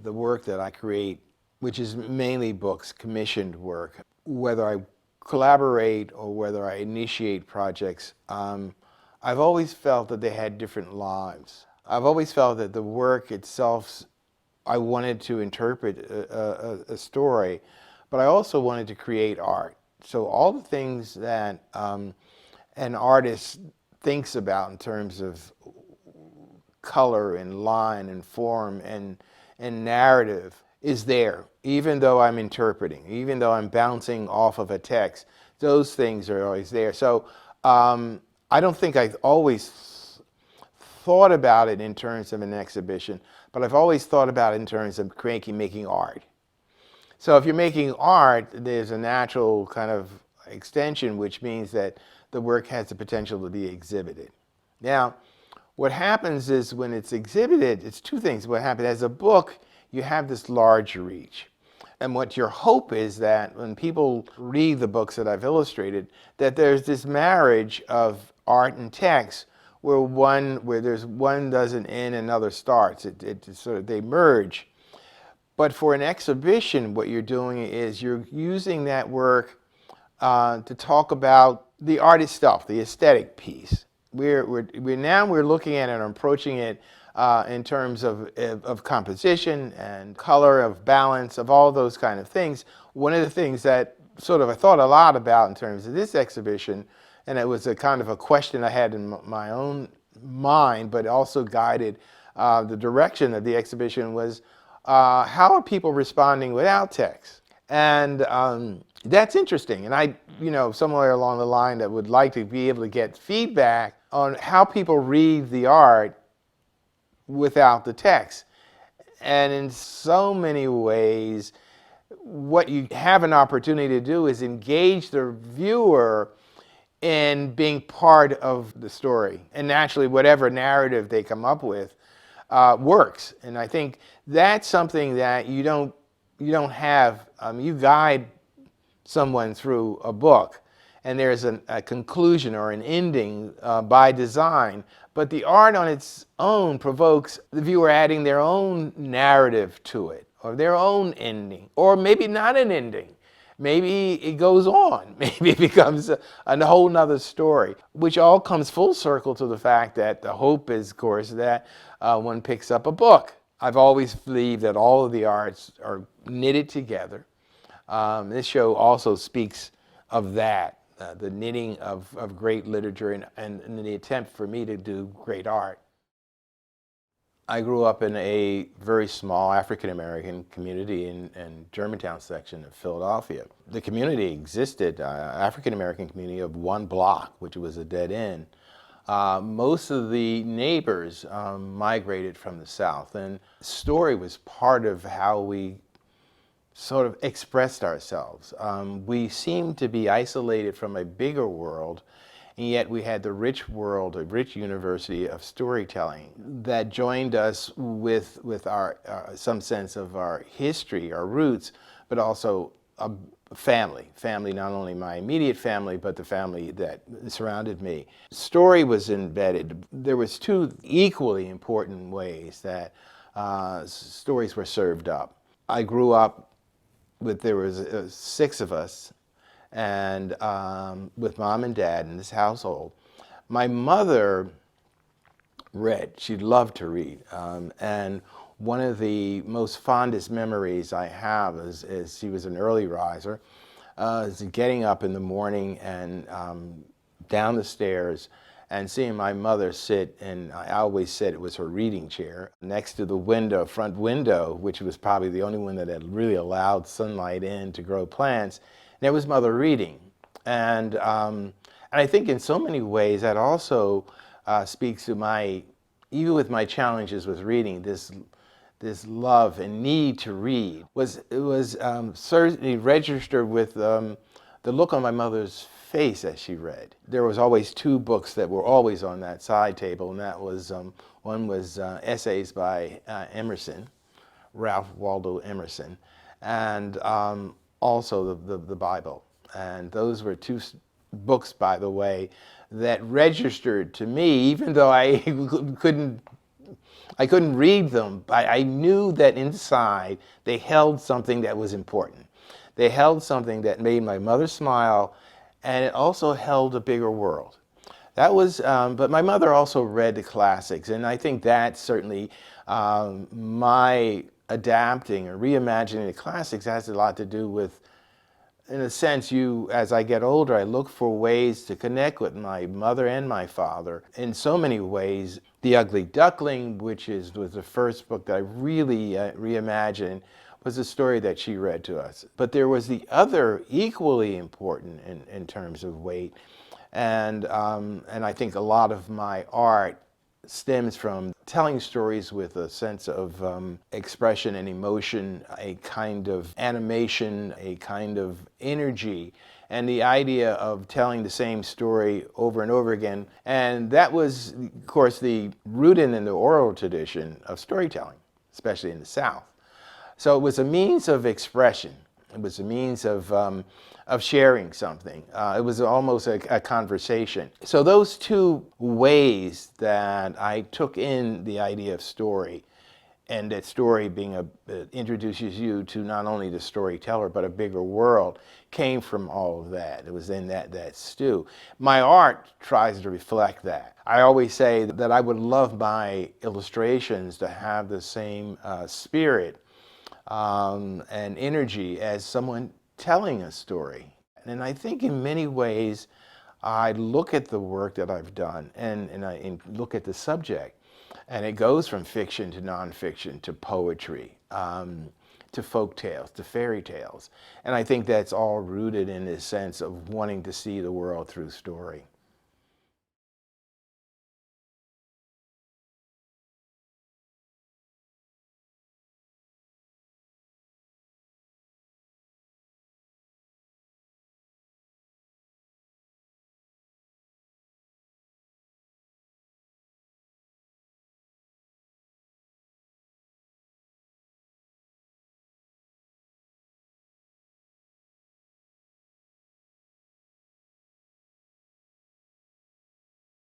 the work that I create, which is mainly books, commissioned work, whether I collaborate or whether I initiate projects, I've always felt that they had different lives. I've always felt that the work itself, I wanted to interpret a story, but I also wanted to create art. So all the things that an artist thinks about in terms of color and line and form and narrative is there, even though I'm interpreting, even though I'm bouncing off of a text, those things are always there. So I don't think I've always thought about it in terms of an exhibition, but I've always thought about it in terms of making art. So if you're making art, there's a natural kind of extension, which means that the work has the potential to be exhibited. Now, what happens is when it's exhibited, it's two things. What happens as a book, you have this large reach. And what your hope is that when people read the books that I've illustrated, that there's this marriage of art and text where there's one doesn't end, another starts. It sort of, they merge. But for an exhibition, what you're doing is you're using that work to talk about the art itself, the aesthetic piece. We're looking at it and approaching it in terms of composition and color, of balance, of all those kind of things. One of the things that sort of I thought a lot about in terms of this exhibition, and it was a kind of a question I had in my own mind, but also guided the direction of the exhibition, was how are people responding without text? And that's interesting. And I, somewhere along the line, I would like to be able to get feedback on how people read the art without the text. And in so many ways, what you have an opportunity to do is engage the viewer in being part of the story. And naturally, whatever narrative they come up with works. And I think that's something that you don't have. You guide someone through a book, and there's a conclusion or an ending by design. But the art on its own provokes the viewer adding their own narrative to it, or their own ending, or maybe not an ending. Maybe it goes on. Maybe it becomes a whole nother story, which all comes full circle to the fact that the hope is, of course, that one picks up a book. I've always believed that all of the arts are knitted together. This show also speaks of that, the knitting of great literature and the attempt for me to do great art. I grew up in a very small African-American community in Germantown section of Philadelphia. The community existed, African-American community of one block, which was a dead end. Most of the neighbors migrated from the South, and story was part of how we sort of expressed ourselves. We seemed to be isolated from a bigger world, and yet we had the rich world, a rich university of storytelling that joined us with our some sense of our history, our roots, but also a family, not only my immediate family, but the family that surrounded me. Story was embedded. There was two equally important ways that stories were served up. I grew up there was 6 of us, and with mom and dad in this household. My mother read. She loved to read, and one of the most fondest memories I have is she was an early riser, is getting up in the morning and down the stairs and seeing my mother sit, and I always said it was her reading chair, next to the window, front window, which was probably the only one that had really allowed sunlight in to grow plants. And there was mother reading. And I think in so many ways that also speaks to even with my challenges with reading, this love and need to read was certainly registered with the look on my mother's face as she read. There was always 2 books that were always on that side table, and that was one was essays by Emerson, Ralph Waldo Emerson, and also the Bible. And those were 2 books, by the way, that registered to me, even though I I couldn't read them, but I knew that inside they held something that was important. They held something that made my mother smile, and it also held a bigger world. That was, but my mother also read the classics, and I think that certainly my adapting or reimagining the classics has a lot to do with, in a sense, as I get older, I look for ways to connect with my mother and my father in so many ways. The Ugly Duckling, which was the first book that I really reimagined, was a story that she read to us. But there was the other equally important in terms of weight, and I think a lot of my art stems from telling stories with a sense of expression and emotion, a kind of animation, a kind of energy, and the idea of telling the same story over and over again. And that was, of course, rooted in the oral tradition of storytelling, especially in the South. So it was a means of expression. It was a means of sharing something. It was almost a conversation. So those two ways that I took in the idea of story, and that story being introduces you to not only the storyteller, but a bigger world, came from all of that. It was in that stew. My art tries to reflect that. I always say that I would love my illustrations to have the same spirit and energy as someone telling a story. And I think in many ways, I look at the work that I've done and I look at the subject, and it goes from fiction to nonfiction to poetry, to folk tales, to fairy tales. And I think that's all rooted in this sense of wanting to see the world through story.